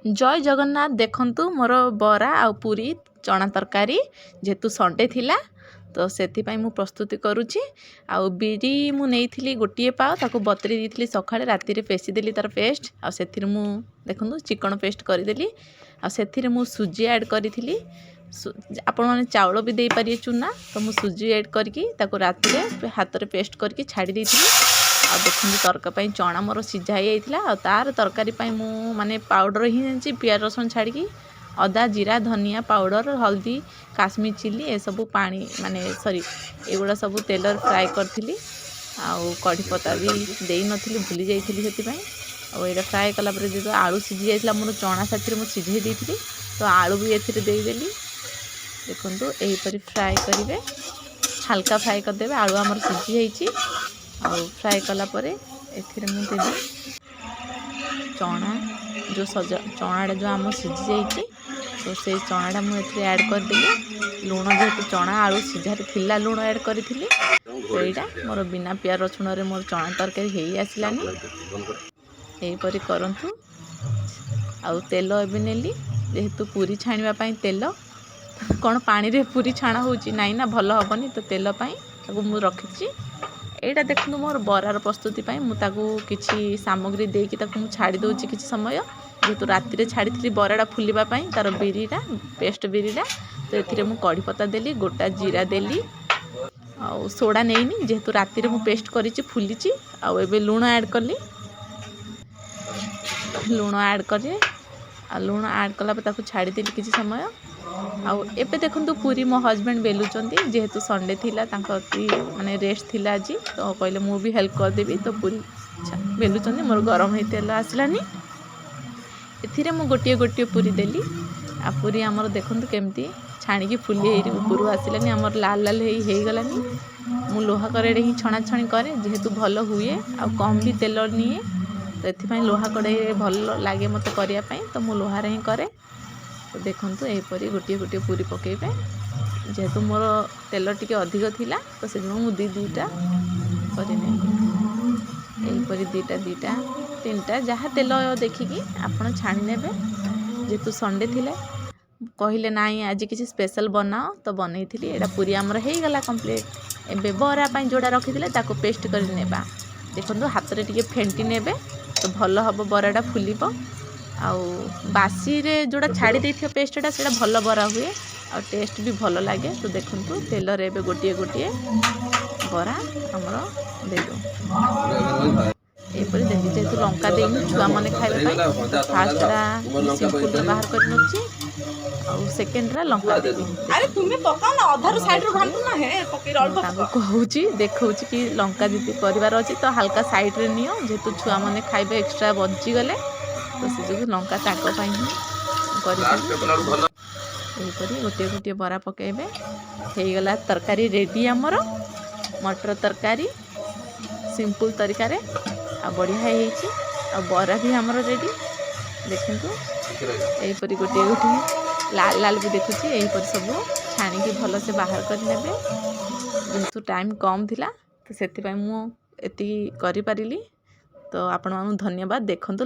जय जगन्नाथ देखंतु मोर बरा आ पूरी चना तरकारी जेहेतु संडे थिला तो सेथिपाई मु प्रस्तुति करुछि। आउ बिरी मु नेइथिली गोटिए पाव ताको बतरी देइथिली सखाळे राती रे पेसी देली तार पेस्ट आ सेथिरे मु देखंतु चिकन पेस्ट करि देली आ सेथिरे मु सुजी ऐड करिथिली। आपण माने चावल भी देई पारिए चुना तो मु सुजी ऐड करके ताको राती रे हाथ रे पेस्ट करके छाड़ी देइथिली। आ देखंतु तरका पई चना मोर सिझा जाइथिला आ तार तरकारी पई मु माने पाउडर ही जानछि प्याज रसुन छाड़ी अदा जीरा धनिया पाउडर हल्दी काश्मीर चिली ए सब पानी माने सॉरी एगुड़ा सब तेल फ्राए करथिली। आउ कढ़ी पत्ता भी देई नथिली भूली जाइथिली सेति पई। आ एटा फ्राए कला पर जे आलू सिझी जाइथिला मोर चना साथी मु सिझे देइथिली तो आलू भी एथिरे देई देली। देखंतु एही परी फ्राए करिवे हल्का फ्राए कर देबे आलू हमर सिझी जाइछि। आउ फ्राए कला परे एथिरे मु देली चना जो सजा चनाटा जो आम सिझी जाइछि तो से चनाटा मु एथिरे ऐड कर देली। लूण जेहेतु चना आलू सिझारे थिला लूण ऐड करिथिली तो एटा मोर बिना प्याज रसुण रे मोर चना तरकारी हेई आसिलानी। एही परी करंतु आउ तेल एबे नेली जेहेतु पूरी छाणिबा पई तेल कोन पानी रे पूरी छाणा होची नाइ ना भलो हबनी तो तेल पई ताको मु रखिछि। एटा देखु मोर बरार प्रस्तुति पई मु ताको किछि सामग्री देकी ताको मु छाड़ी दोछि किछि समय जेहेतु राती रे छाड़ी बराडा फुलिबा पई तार बिरीटा पेस्ट बिरीटा तो एथिरे मु कढ़ी पत्ता देली गोटा जीरा देली आउ सोडा नेइनी जेहेतु राती रे मु पेस्ट करिछि फुलिछि। आउ एबे लूण ऐड करली लूण ऐड करे आ लूण ऐड कला पे ताको छाड़ी देली किछि समय। आउ एबे देखंतु पूरी मो हस्बैंड बेलुचंती जेहेतु संडे थिला तांको माने रेस्ट थिला जी तो कहले मु भी हेल्प कर देबी तो पूरी बेलुचंती मोर गरम हे तेल आसलानी। एथिरे मु गोटिए गोटिए पूरी देली आ पूरी हमर देखंतु केमती छाणी की फुली हेरी ऊपर आसलानी हमर लाल लाल हेई गलानी। मु लोहा कड़े ही छणा छणी करे जेहेतु भलो हुए आ कम भी तेल निए तो एथि लोहा कड़े भल लागे मते करिया पई तो मु लोहा रे ही करे। तो देखंतु एपरी गोटिए गोटिए पूरी पकेबे जेहेतु मोर तेल टिके अधिक थिला तो से मु दुईटा करिने एपरी दुईटा तीनटा जहाँ तेल देखिकी आपण छाणी नेबे। जेहेतु संडे थिला कहले नाई आज किसी स्पेशल बनाओ तो बनईथिली एटा पूरी हमर हेई गला कंप्लीट। एबे बरा पई जोडा रखिथिले ताको पेस्ट करि नेबा देखंतु हाथ रे टिके फेंटी नेबे तो भलो हबो बराडा फुलिबो। आउ बासी रे जोड़ा छाड़ी देथियो पेस्टटा सेटा भलो बरा हुए आ टेस्ट भी भलो लागे। तो देखंतु तेल रे एबे गोटिए गोटिए बरा हमर देदो एपरी देखि जेतु लंका देइनु छुआ माने खाइबे पई फार्स्टरा सिंपल बाहर कर नछि आउ सेकंड रा लंका देबी। अरे तुम्हें पकाओ ना अधार साइड रो घांटू ना है पके अल्प ताको कहूची देखौची कि लंका जति परिवार अछि तो हल्का साइड रे नियो जेतु छुआ माने खाइबे एक्स्ट्रा बंची गले तो से जो लंका ताको पई करी गोटे गोटे बरा पकेबे हेई गला तरकारी रेडी हमर मटर तरकारी सिंपल तरीका रे आ बढ़िया हेइची आ बरा भी हमर रेडी। देखंतु एई परी गोटे गोटे लाल लाल भी देखुची एई पर सब छाणी की भलो से बाहर कर नेबे जेहेतु टाइम कम थिला तो सेति पई मु एति करि परिली। तो आपण मानु धन्यवाद देखंतु।